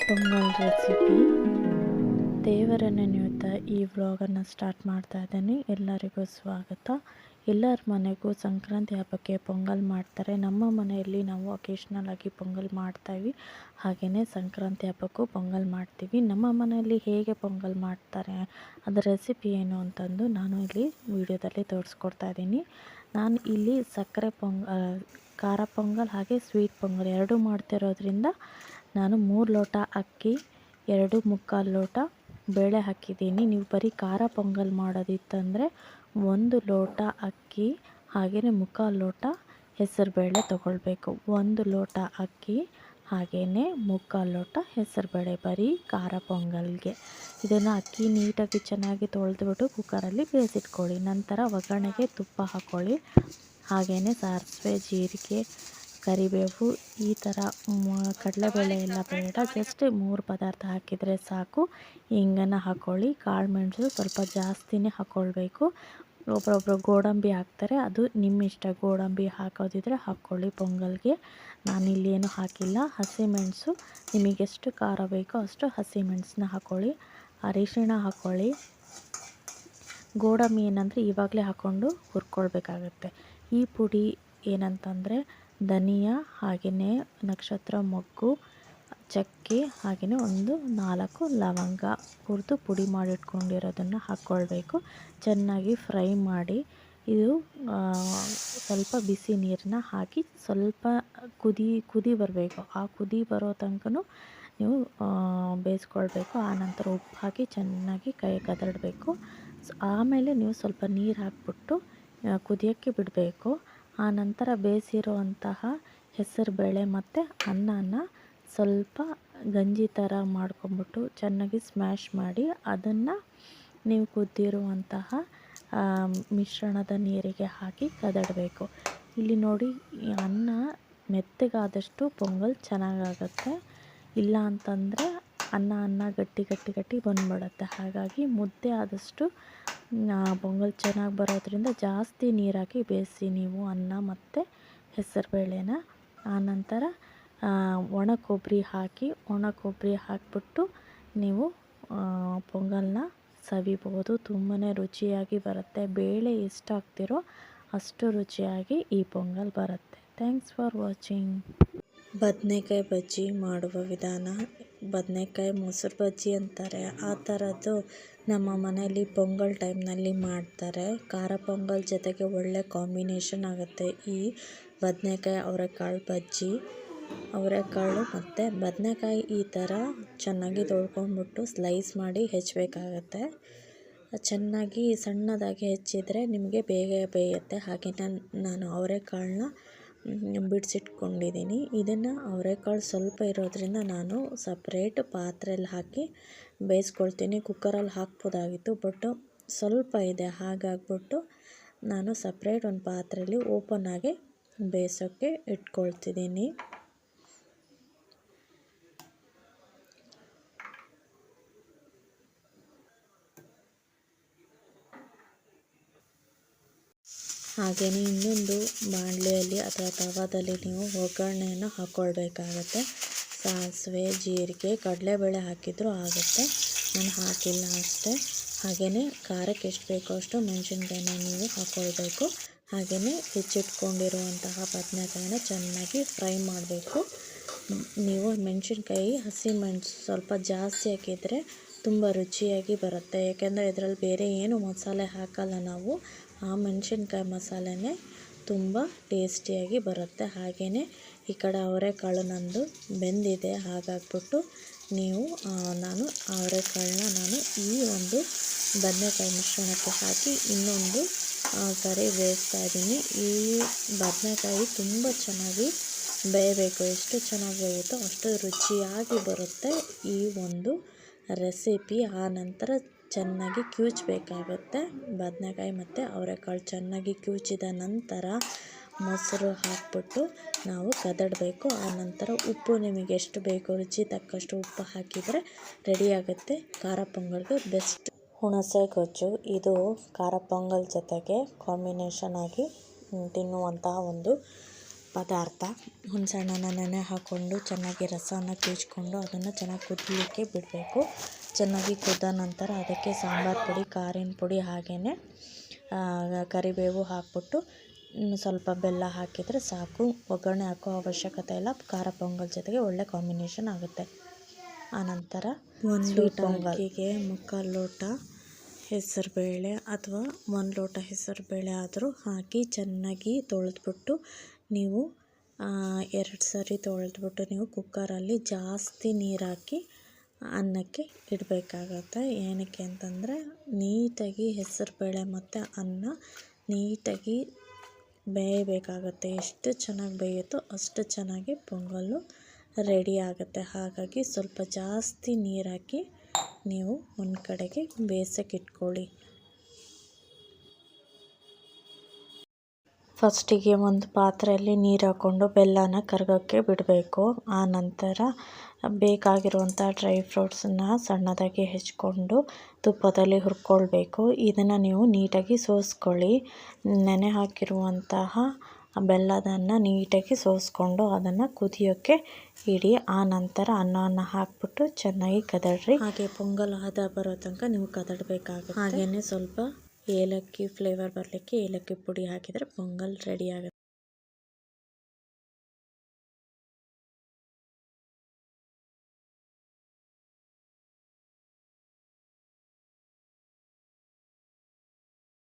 Pongal recipe ದೇವರ ನೆನೆಯುತ್ತಾ ಈ ವ್ಲಾಗನ್ನು start ಮಾಡ್ತಾ ಇದ್ದೀನಿ. ಎಲ್ಲರಿಗೂ ಸ್ವಾಗತ. ಎಲ್ಲರ ಮನೆಗೂ ಸಂಕ್ರಾಂತಿ ಹಬ್ಬಕ್ಕೆ ಪೊಂಗಲ್ ಮಾಡ್ತಾರೆ. ನಮ್ಮ ಮನೆಯಲ್ಲಿ ನಾವು ಅಕೇಶ್ನಲ್ ಆಗಿ ಪೊಂಗಲ್ ಮಾಡ್ತೀವಿ. ಹಾಗೆಯೇ ಸಂಕ್ರಾಂತಿ ಹಬ್ಬಕ್ಕೂ ಪೊಂಗಲ್ ಮಾಡ್ತೀವಿ. ನಮ್ಮ ಮನೆಯಲ್ಲಿ ಹೇಗೆ ಪೊಂಗಲ್ ಮಾಡ್ತಾರೆ ಅದರ ರೆಸಿಪಿ ಏನು ಅಂತಂದು ನಾನು ಇಲ್ಲಿ ವಿಡಿಯೋದಲ್ಲಿ ತೋರಿಸ್ಕೊಡ್ತಾ ಇದ್ದೀನಿ. ನಾನು ಇಲ್ಲಿ ಸಕ್ಕರೆ ಪೊಂಗಲ್, ಖಾರ ಪೊಂಗಲ್ ಹಾಗೆ ಸ್ವೀಟ್ ಪೊಂಗಲ್ ಎರಡೂ ಮಾಡ್ತಿರೋದ್ರಿಂದ ನಾನು 3 ಲೋಟ ಅಕ್ಕಿ, 2 ಮುಕ್ಕಾಲು ಲೋಟ ಬೇಳೆ ಹಾಕಿದ್ದೀನಿ. ನೀವು ಬರೀ ಖಾರ ಪೊಂಗಲ್ ಮಾಡೋದಿತ್ತಂದರೆ 1 ಲೋಟ ಅಕ್ಕಿ ಹಾಗೆಯೇ ಮುಕ್ಕಾಲು ಲೋಟ ಹೆಸರುಬೇಳೆ ತೊಗೊಳ್ಬೇಕು. 1 ಲೋಟ ಅಕ್ಕಿ ಹಾಗೆಯೇ ಮುಕ್ಕಾಲು ಲೋಟ ಹೆಸರುಬೇಳೆ ಬರೀ ಖಾರ ಪೊಂಗಲ್ಗೆ. ಇದನ್ನು ಅಕ್ಕಿ ನೀಟಾಗಿ ಚೆನ್ನಾಗಿ ತೊಳೆದ್ಬಿಟ್ಟು ಕುಕ್ಕರಲ್ಲಿ ಬೇಯಿಸಿಟ್ಕೊಳ್ಳಿ. ನಂತರ ಒಗ್ಗರಣೆಗೆ ತುಪ್ಪ ಹಾಕ್ಕೊಳ್ಳಿ. ಹಾಗೆಯೇ ಸಾಸಿವೆ, ಜೀರಿಗೆ, ಕರಿಬೇವು, ಈ ಥರ ಕಡಲೆಬೇಳೆ ಎಲ್ಲ ಬೇಡ, ಜಸ್ಟ್ 3 ಪದಾರ್ಥ ಹಾಕಿದರೆ ಸಾಕು. ಹಿಂಗನ್ನು ಹಾಕ್ಕೊಳ್ಳಿ. ಕಾಳು ಮೆಣಸು ಸ್ವಲ್ಪ ಜಾಸ್ತಿನೇ ಹಾಕ್ಕೊಳ್ಬೇಕು. ಒಬ್ಬರೊಬ್ಬರು ಗೋಡಂಬಿ ಹಾಕ್ತಾರೆ, ಅದು ನಿಮ್ಮ ಇಷ್ಟ. ಗೋಡಂಬಿ ಹಾಕೋದಿದ್ರೆ ಹಾಕ್ಕೊಳ್ಳಿ ಪೊಂಗಲ್ಗೆ. ನಾನಿಲ್ಲಿ ಏನು ಹಾಕಿಲ್ಲ. ಹಸಿಮೆಣಸು ನಿಮಗೆಷ್ಟು ಖಾರ ಬೇಕೋ ಅಷ್ಟು ಹಸಿಮೆಣಸನ್ನ ಹಾಕ್ಕೊಳ್ಳಿ. ಅರಿಶಿಣ ಹಾಕ್ಕೊಳ್ಳಿ. ಗೋಡಂಬಿ ಏನಂದರೆ ಇವಾಗಲೇ ಹಾಕ್ಕೊಂಡು ಹುರ್ಕೊಳ್ಬೇಕಾಗತ್ತೆ. ಈ ಪುಡಿ ಏನಂತಂದರೆ ಧನಿಯಾ ಹಾಗೆಯೇ ನಕ್ಷತ್ರ ಮೊಗ್ಗು, ಚಕ್ಕೆ ಹಾಗೆಯೇ 4 ಲವಂಗ ಹುರಿದು ಪುಡಿ ಮಾಡಿಟ್ಕೊಂಡಿರೋದನ್ನು ಹಾಕ್ಕೊಳ್ಬೇಕು. ಚೆನ್ನಾಗಿ ಫ್ರೈ ಮಾಡಿ. ಇದು ಸ್ವಲ್ಪ ಬಿಸಿ ನೀರನ್ನ ಹಾಕಿ ಸ್ವಲ್ಪ ಕುದಿ ಬರಬೇಕು. ಆ ಕುದಿ ಬರೋ ತನಕನೂ ನೀವು ಬೇಯಿಸ್ಕೊಳ್ಬೇಕು. ಆನಂತರ ಉಪ್ಪು ಹಾಕಿ ಚೆನ್ನಾಗಿ ಕೈ ಕದಡಬೇಕು. ಆಮೇಲೆ ನೀವು ಸ್ವಲ್ಪ ನೀರು ಹಾಕ್ಬಿಟ್ಟು ಕುದಿಯೋಕ್ಕೆ ಬಿಡಬೇಕು. ಆನಂತರ ಬೇಯಿಸಿರುವಂತಹ ಹೆಸರುಬೇಳೆ ಮತ್ತು ಅನ್ನನ ಸ್ವಲ್ಪ ಗಂಜಿ ಥರ ಮಾಡ್ಕೊಂಬಿಟ್ಟು ಚೆನ್ನಾಗಿ ಸ್ಮ್ಯಾಶ್ ಮಾಡಿ ಅದನ್ನು ನೀವು ಕುದ್ದಿರುವಂತಹ ಮಿಶ್ರಣದ ನೀರಿಗೆ ಹಾಕಿ ಕದಡಬೇಕು. ಇಲ್ಲಿ ನೋಡಿ, ಅನ್ನ ಮೆತ್ತಗಾದಷ್ಟು ಪೊಂಗಲ್ ಚೆನ್ನಾಗಾಗುತ್ತೆ. ಇಲ್ಲ ಅಂತಂದರೆ ಅನ್ನ ಗಟ್ಟಿ ಬಂದ್ಬಿಡುತ್ತೆ. ಹಾಗಾಗಿ ಮುದ್ದೆ ಆದಷ್ಟು ಪೊಂಗಲ್ ಚೆನ್ನಾಗಿ ಬರೋದ್ರಿಂದ ಜಾಸ್ತಿ ನೀರು ಹಾಕಿ ಬೇಯಿಸಿ ನೀವು ಅನ್ನ ಮತ್ತು ಹೆಸರುಬೇಳೆನ. ಆನಂತರ ಒಣ ಕೊಬ್ಬರಿ ಹಾಕಿಬಿಟ್ಟು ನೀವು ಪೊಂಗಲ್ನ ಸವಿಬೋದು. ತುಂಬಾ ರುಚಿಯಾಗಿ ಬರುತ್ತೆ. ಬೇಳೆ ಎಷ್ಟು ಹಾಕ್ತಿರೋ ಅಷ್ಟು ರುಚಿಯಾಗಿ ಈ ಪೊಂಗಲ್ ಬರುತ್ತೆ. Thanks for watching. ಬದನೆಕಾಯಿ ಬಜ್ಜಿ ಮಾಡುವ ವಿಧಾನ. ಬದನೆಕಾಯಿ ಮೊಸರು ಬಜ್ಜಿ ಅಂತಾರೆ, ಆ ಥರದ್ದು ನಮ್ಮ ಮನೆಯಲ್ಲಿ ಪೊಂಗಲ್ ಟೈಮ್ನಲ್ಲಿ ಮಾಡ್ತಾರೆ. ಖಾರ ಪೊಂಗಲ್ ಜೊತೆಗೆ ಒಳ್ಳೆ ಕಾಂಬಿನೇಷನ್ ಆಗುತ್ತೆ ಈ ಬದನೆಕಾಯಿ ಅವರೆಕಾಳು ಬಜ್ಜಿ. ಅವರೆಕಾಳು ಮತ್ತು ಬದನೆಕಾಯಿ ಈ ಥರ ಚೆನ್ನಾಗಿ ತೊಳ್ಕೊಂಡ್ಬಿಟ್ಟು ಸ್ಲೈಸ್ ಮಾಡಿ ಹೆಚ್ಚಬೇಕಾಗತ್ತೆ. ಚೆನ್ನಾಗಿ ಸಣ್ಣದಾಗಿ ಹೆಚ್ಚಿದರೆ ನಿಮಗೆ ಬೇಗ ಬೇಯುತ್ತೆ. ಹಾಗೆ ನಾನು ಅವರೆಕಾಳನ್ನ ಬಿಡಿಸಿಟ್ಕೊಂಡಿದ್ದೀನಿ. ಇದನ್ನು ಅವರೆಕಾಳು ಸ್ವಲ್ಪ ಇರೋದ್ರಿಂದ ನಾನು ಸಪ್ರೇಟ್ ಪಾತ್ರೆಯಲ್ಲಿ ಹಾಕಿ ಬೇಯಿಸ್ಕೊಳ್ತೀನಿ. ಕುಕ್ಕರಲ್ಲಿ ಹಾಕ್ಬೋದಾಗಿತ್ತು, ಬಟ್ ಸ್ವಲ್ಪ ಇದೆ. ಹಾಗಾಗ್ಬಿಟ್ಟು ನಾನು ಸಪ್ರೇಟ್ ಒಂದು ಪಾತ್ರೆಯಲ್ಲಿ ಓಪನ್ ಆಗಿ ಬೇಯಿಸೋಕ್ಕೆ ಇಟ್ಕೊಳ್ತಿದ್ದೀನಿ. ಹಾಗೆಯೇ ಇನ್ನೊಂದು ಬಾಣಲೆಯಲ್ಲಿ ಅಥವಾ ತವಾದಲ್ಲಿ ನೀವು ಒಗ್ಗರಣೆಯನ್ನು ಹಾಕ್ಕೊಳ್ಬೇಕಾಗತ್ತೆ. ಸಾಸಿವೆ, ಜೀರಿಗೆ, ಕಡಲೆಬೇಳೆ ಹಾಕಿದರೂ ಆಗುತ್ತೆ. ನಾನು ಹಾಕಿಲ್ಲ ಅಷ್ಟೇ. ಹಾಗೆಯೇ ಖಾರಕ್ಕೆ ಎಷ್ಟು ಬೇಕೋ ಅಷ್ಟು ಮೆಣಸಿನ್ಕಾಯಿನ ನೀವು ಹಾಕ್ಕೊಳ್ಬೇಕು. ಹಾಗೆಯೇ ಹೆಚ್ಚಿಟ್ಕೊಂಡಿರುವಂತಹ ಬದನೆಕಾಯಿನ ಚೆನ್ನಾಗಿ ಫ್ರೈ ಮಾಡಬೇಕು. ನೀವು ಮೆಣಸಿನ್ಕಾಯಿ ಹಸಿಮೆಣಸು ಸ್ವಲ್ಪ ಜಾಸ್ತಿ ಹಾಕಿದರೆ ತುಂಬ ರುಚಿಯಾಗಿ ಬರುತ್ತೆ. ಯಾಕೆಂದರೆ ಇದರಲ್ಲಿ ಬೇರೆ ಏನು ಮಸಾಲೆ ಹಾಕಲ್ಲ ನಾವು. ಆ ಮೆಣಸಿನ್ಕಾಯಿ ಮಸಾಲೆನೇ ತುಂಬ ಟೇಸ್ಟಿಯಾಗಿ ಬರುತ್ತೆ. ಹಾಗೆಯೇ ಈ ಕಡೆ ಅವರೆಕಾಳು ನಂದು ಬೆಂದಿದೆ. ಹಾಗಾಗ್ಬಿಟ್ಟು ನೀವು ನಾನು ಅವರೆಕಾಳನ್ನ ಈ ಒಂದು ಬದನೆಕಾಯಿ ಮಿಶ್ರಣಕ್ಕೆ ಹಾಕಿ ಇನ್ನೊಂದು ಸರಿ ಬೇಯಿಸ್ತಾ ಇದ್ದೀನಿ. ಈ ಬದನೆಕಾಯಿ ತುಂಬ ಚೆನ್ನಾಗಿ ಬೇಯಬೇಕು. ಎಷ್ಟು ಚೆನ್ನಾಗಿ ಬೇಯುತ್ತೋ ಅಷ್ಟು ರುಚಿಯಾಗಿ ಬರುತ್ತೆ ಈ ಒಂದು ರೆಸಿಪಿ. ಆ ನಂತರ ಚೆನ್ನಾಗಿ ಕಿವುಚಬೇಕಾಗುತ್ತೆ. ಬದನೆಕಾಯಿ ಮತ್ತು ಅವರೆಕಾಳು ಚೆನ್ನಾಗಿ ಕಿವುಚಿದ ನಂತರ ಮೊಸರು ಹಾಕ್ಬಿಟ್ಟು ನಾವು ಕದಡಬೇಕು. ಆ ನಂತರ ಉಪ್ಪು ನಿಮಗೆ ಎಷ್ಟು ಬೇಕೋ ರುಚಿ ತಕ್ಕಷ್ಟು ಉಪ್ಪು ಹಾಕಿದರೆ ರೆಡಿಯಾಗುತ್ತೆ ಖಾರ ಪೊಂಗಲ್ಗೆ ಬೆಸ್ಟ್. ಹುಣಸೆ ಗೊಜ್ಜು, ಇದು ಖಾರ ಪೊಂಗಲ್ ಜೊತೆಗೆ ಕಾಂಬಿನೇಷನ್ ಆಗಿ ತಿನ್ನುವಂತಹ ಒಂದು ಪದಾರ್ಥ. ಹುಣಸೆಹಣ್ಣನ್ನು ನೆನೆ ಹಾಕ್ಕೊಂಡು ಚೆನ್ನಾಗಿ ರಸನ ಕೀಚ್ಕೊಂಡು ಅದನ್ನು ಚೆನ್ನಾಗಿ ಕುದಿಲಿಕ್ಕೆ ಬಿಡಬೇಕು. ಚೆನ್ನಾಗಿ ಕುದ್ದ ನಂತರ ಅದಕ್ಕೆ ಸಾಂಬಾರು ಪುಡಿ, ಖಾರಿನ ಪುಡಿ ಹಾಗೆಯೇ ಕರಿಬೇವು ಹಾಕ್ಬಿಟ್ಟು ಸ್ವಲ್ಪ ಬೆಲ್ಲ ಹಾಕಿದರೆ ಸಾಕು. ಒಗ್ಗರಣೆ ಹಾಕೋ ಅವಶ್ಯಕತೆ ಇಲ್ಲ. ಖಾರ ಪೊಂಗಲ್ ಜೊತೆಗೆ ಒಳ್ಳೆ ಕಾಂಬಿನೇಷನ್ ಆಗುತ್ತೆ. ಆನಂತರ ಒಂದು ಲೋಟ ಅಕ್ಕಿಗೆ 3/4 ಲೋಟ ಹೆಸರುಬೇಳೆ ಅಥವಾ 1 ಲೋಟ ಹೆಸರುಬೇಳೆ ಆದರೂ ಹಾಕಿ ಚೆನ್ನಾಗಿ ತೊಳೆದ್ಬಿಟ್ಟು ನೀವು 2 ಸರಿ ತೊಳೆದ್ಬಿಟ್ಟು ನೀವು ಕುಕ್ಕರಲ್ಲಿ ಜಾಸ್ತಿ ನೀರು ಹಾಕಿ ಅನ್ನಕ್ಕೆ ಇಡಬೇಕಾಗತ್ತೆ. ಏನಕ್ಕೆ ಅಂತಂದರೆ ನೀಟಾಗಿ ಹೆಸರುಬೇಳೆ ಮತ್ತು ಅನ್ನ ನೀಟಾಗಿ ಬೇಯಬೇಕಾಗತ್ತೆ. ಎಷ್ಟು ಚೆನ್ನಾಗಿ ಬೇಯುತ್ತೋ ಅಷ್ಟು ಚೆನ್ನಾಗಿ ಪೊಂಗಲ್ಲು ರೆಡಿ ಆಗುತ್ತೆ. ಹಾಗಾಗಿ ಸ್ವಲ್ಪ ಜಾಸ್ತಿ ನೀರು ಹಾಕಿ ನೀವು ಒಂದು ಕಡೆಗೆ ಬೇಯಿಸೋಕೆ ಇಟ್ಕೊಳ್ಳಿ. ಫಸ್ಟಿಗೆ ಒಂದು ಪಾತ್ರೆಯಲ್ಲಿ ನೀರು ಹಾಕ್ಕೊಂಡು ಬೆಲ್ಲನ ಕರಗೋಕ್ಕೆ ಬಿಡಬೇಕು. ಆ ನಂತರ ಬೇಕಾಗಿರುವಂಥ ಡ್ರೈ ಫ್ರೂಟ್ಸನ್ನು ಸಣ್ಣದಾಗಿ ಹೆಚ್ಕೊಂಡು ತುಪ್ಪದಲ್ಲಿ ಹುರ್ಕೊಳ್ಬೇಕು. ಇದನ್ನು ನೀವು ನೀಟಾಗಿ ಸೋಸ್ಕೊಳ್ಳಿ. ನೆನೆ ಹಾಕಿರುವಂತಹ ಬೆಲ್ಲದನ್ನು ನೀಟಾಗಿ ಸೋಸ್ಕೊಂಡು ಅದನ್ನು ಕುದಿಯೋಕ್ಕೆ ಇಡಿ. ಆ ನಂತರ ಅನ್ನವನ್ನು ಹಾಕ್ಬಿಟ್ಟು ಚೆನ್ನಾಗಿ ಕದಡ್ರಿ. ಹಾಗೆ ಪೊಂಗಲ್ ಹದ ಬರೋ ತನಕ ನೀವು ಕದಡಬೇಕಾಗುತ್ತೆ. ಹಾಗೆಯೇ ಸ್ವಲ್ಪ ಏಲಕ್ಕಿ ಫ್ಲೇವರ್ ಬರಲಿಕ್ಕೆ ಏಲಕ್ಕಿ ಪುಡಿ ಹಾಕಿದರೆ ಪೊಂಗಲ್ ರೆಡಿ ಆಗುತ್ತೆ.